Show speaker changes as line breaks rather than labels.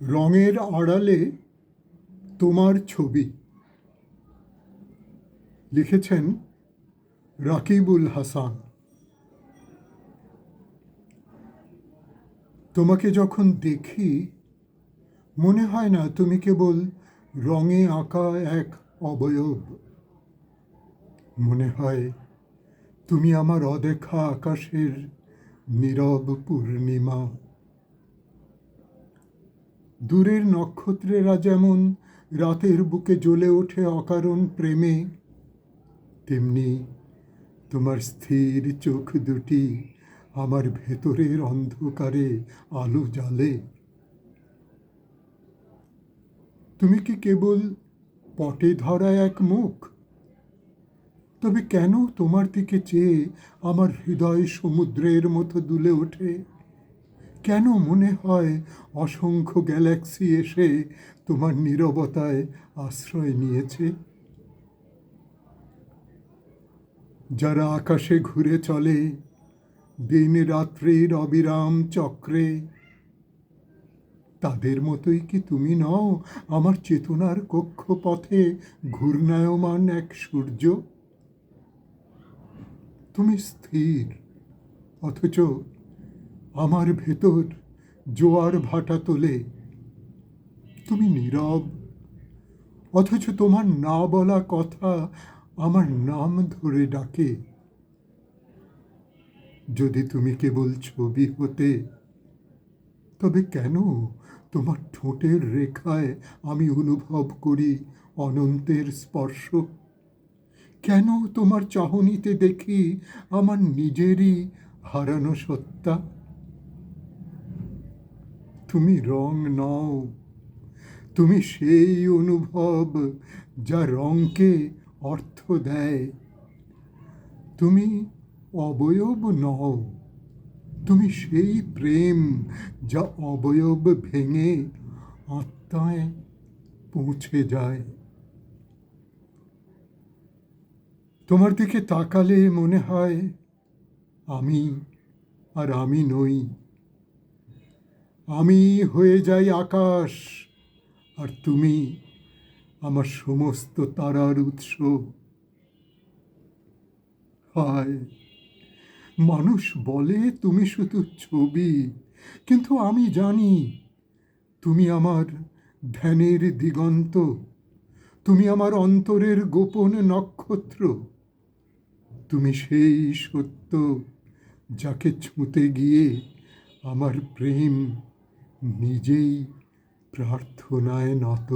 রঙের আড়ালে তোমার ছবি। লিখেছেন রাকিবুল হাসান। তোমাকে যখন দেখি মনে হয় না তুমি কেবল রঙে আঁকা এক অবয়ব। মনে হয় তুমি আমার অদেখা আকাশের নীরব পূর্ণিমা। দূরের নক্ষত্রেরা যেমন রাতের বুকে জ্বলে ওঠে অকারণ প্রেমে, তেমনি তোমার স্থির চোখ দুটি আমার ভেতরের অন্ধকারে আলো জ্বালে। তুমি কি কেবল পটে ধরা এক মুখ? তবে কেন তোমার দিকে চেয়ে আমার হৃদয় সমুদ্রের মতো দুলে ওঠে? কেন মনে হয় অসংখ্য গ্যালাক্সি এসে তোমার নীরবতায় আশ্রয় নিয়েছে? যারা আকাশে ঘুরে চলে দিন রাত্রির অবিরাম চক্রে, তাদের মতোই কি তুমি নও আমার চেতনার কক্ষপথে ঘূর্ণায়মান এক সূর্য? তুমি স্থির, অথচ আমার ভেতর জোয়ার ভাটা তোলে। তুমি নীরব, অথচ তোমার না বলা কথা আমার নাম ধরে ডাকে। যদি তুমি কেবল ছবি হতে, তবে কেন তোমার ঠোঁটের রেখায় আমি অনুভব করি অনন্তের স্পর্শ? কেন তোমার চাহনিতে দেখি আমার নিজেরই হারানো সত্তা? তুমি রং নও, তুমি সেই অনুভব যা রংকে অর্থ দেয়। তুমি অবয়ব নও, তুমি সেই প্রেম যা অবয়ব ভেঙে আত্মায় পৌঁছে যায়। তোমার দিকে তাকালে মনে হয় আমি আর আমি নই। আমি হয়ে যাই আকাশ, আর তুমি আমার সমস্ত তারার উৎস। হায়, মানুষ বলে তুমি শুধু ছবি, কিন্তু আমি জানি তুমি আমার ধ্যানের দিগন্ত। তুমি আমার অন্তরের গোপন নক্ষত্র। তুমি সেই সত্য যাকে ছুঁতে গিয়ে আমার প্রেম নিজেই প্রার্থনায় নত।